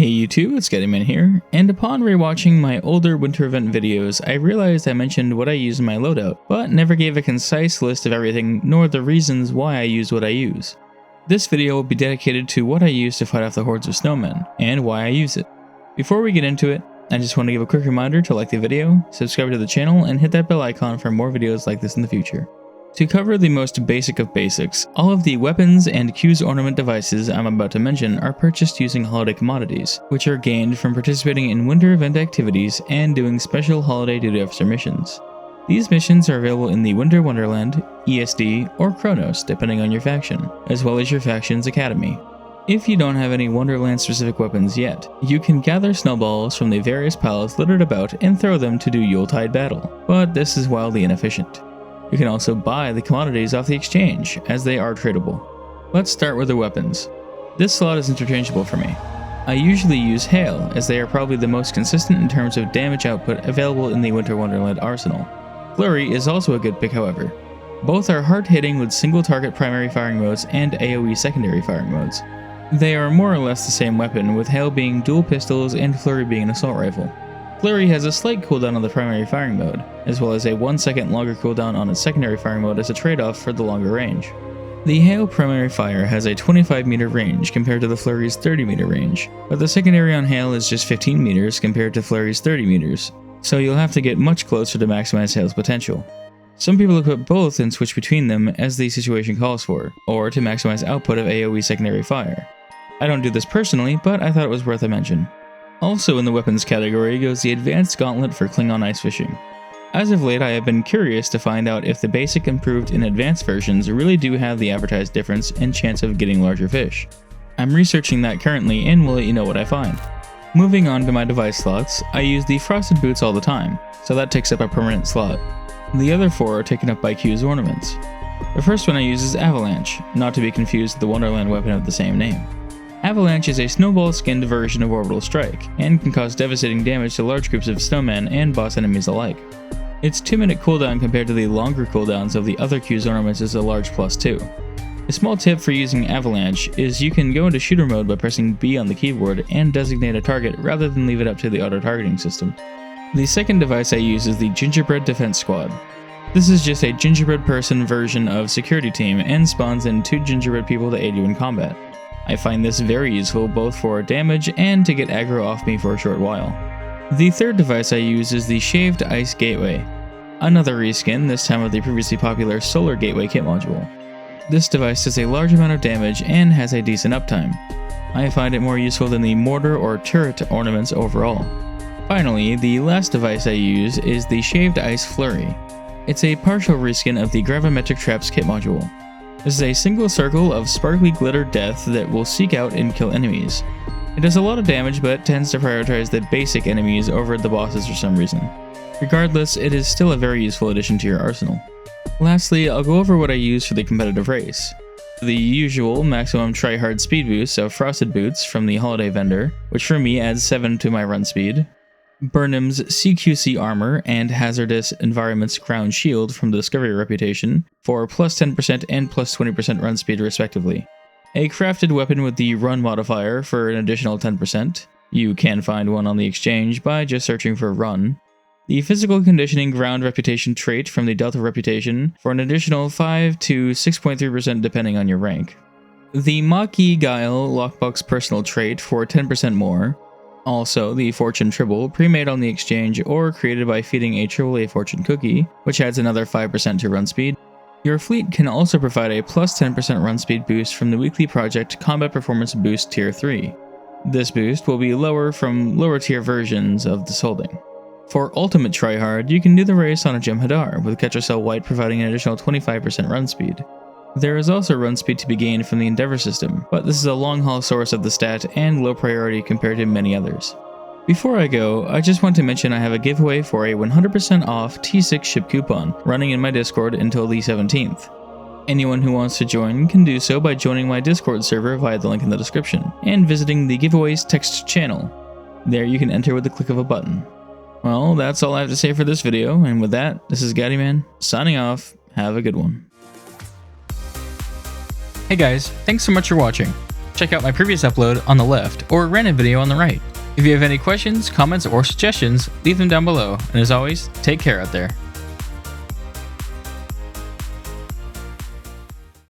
Hey YouTube, it's Gettyman here, and upon rewatching my older winter event videos, I realized I mentioned what I use in my loadout, but never gave a concise list of everything, nor the reasons why I use what I use. This video will be dedicated to what I use to fight off the hordes of snowmen, and why I use it. Before we get into it, I just want to give a quick reminder to like the video, subscribe to the channel, and hit that bell icon for more videos like this in the future. To cover the most basic of basics, all of the weapons and Q's ornament devices I'm about to mention are purchased using holiday commodities, which are gained from participating in winter event activities and doing special holiday duty officer missions. These missions are available in the Winter Wonderland, ESD, or Chronos, depending on your faction, as well as your faction's academy. If you don't have any Wonderland specific weapons yet, you can gather snowballs from the various piles littered about and throw them to do Yuletide battle, but this is wildly inefficient. You can also buy the commodities off the exchange, as they are tradable. Let's start with the weapons. This slot is interchangeable for me. I usually use Hail, as they are probably the most consistent in terms of damage output available in the Winter Wonderland arsenal. Flurry is also a good pick however. Both are hard-hitting with single target primary firing modes and AoE secondary firing modes. They are more or less the same weapon, with Hail being dual pistols and Flurry being an assault rifle. Flurry has a slight cooldown on the primary firing mode, as well as a 1 second longer cooldown on its secondary firing mode as a trade-off for the longer range. The Hail primary fire has a 25 meter range compared to the Flurry's 30 meter range, but the secondary on Hail is just 15 meters compared to Flurry's 30 meters, so you'll have to get much closer to maximize Hail's potential. Some people equip both and switch between them as the situation calls for, or to maximize output of AoE secondary fire. I don't do this personally, but I thought it was worth a mention. Also in the weapons category goes the Advanced Gauntlet for Klingon Ice Fishing. As of late I have been curious to find out if the basic, improved, and advanced versions really do have the advertised difference and chance of getting larger fish. I'm researching that currently and will let you know what I find. Moving on to my device slots, I use the Frosted Boots all the time, so that takes up a permanent slot. The other 4 are taken up by Q's ornaments. The first one I use is Avalanche, not to be confused with the Wonderland weapon of the same name. Avalanche is a snowball-skinned version of Orbital Strike, and can cause devastating damage to large groups of snowmen and boss enemies alike. Its 2-minute cooldown compared to the longer cooldowns of the other Q's ornaments is a large plus too. A small tip for using Avalanche is you can go into shooter mode by pressing B on the keyboard and designate a target rather than leave it up to the auto-targeting system. The second device I use is the Gingerbread Defense Squad. This is just a gingerbread person version of Security Team and spawns in 2 gingerbread people to aid you in combat. I find this very useful both for damage and to get aggro off me for a short while. The third device I use is the Shaved Ice Gateway, another reskin, this time of the previously popular Solar Gateway kit module. This device does a large amount of damage and has a decent uptime. I find it more useful than the mortar or turret ornaments overall. Finally, the last device I use is the Shaved Ice Flurry. It's a partial reskin of the Gravimetric Traps kit module. This is a single circle of sparkly glitter death that will seek out and kill enemies. It does a lot of damage but tends to prioritize the basic enemies over the bosses for some reason. Regardless, it is still a very useful addition to your arsenal. Lastly, I'll go over what I use for the competitive race. The usual maximum tryhard speed boost of Frosted Boots from the holiday vendor, which for me adds 7 to my run speed. Burnham's CQC armor and Hazardous Environments Crown Shield from the Discovery Reputation for plus 10% and plus 20% run speed respectively. A crafted weapon with the run modifier for an additional 10%. You can find one on the exchange by just searching for run. The Physical Conditioning Ground Reputation trait from the Delta Reputation for an additional 5 to 6.3% depending on your rank. The Maquis Guile Lockbox Personal trait for 10% more. Also, the Fortune Tribble, pre-made on the exchange or created by feeding a AAA Fortune cookie, which adds another 5% to run speed. Your fleet can also provide a plus 10% run speed boost from the weekly project Combat Performance Boost Tier 3. This boost will be lower from lower tier versions of this holding. For Ultimate Tryhard, you can do the race on a Jem'Hadar, with Ketracel White providing an additional 25% run speed. There is also run speed to be gained from the Endeavor system, but this is a long-haul source of the stat and low priority compared to many others. Before I go, I just want to mention I have a giveaway for a 100% off T6 ship coupon running in my Discord until the 17th. Anyone who wants to join can do so by joining my Discord server via the link in the description, and visiting the giveaways text channel. There you can enter with the click of a button. Well, that's all I have to say for this video, and with that, this is Gettyman, signing off. Have a good one. Hey guys, thanks so much for watching. check out my previous upload on the left or a random video on the right. If you have any questions, comments, or suggestions, leave them down below. And as always, take care out there.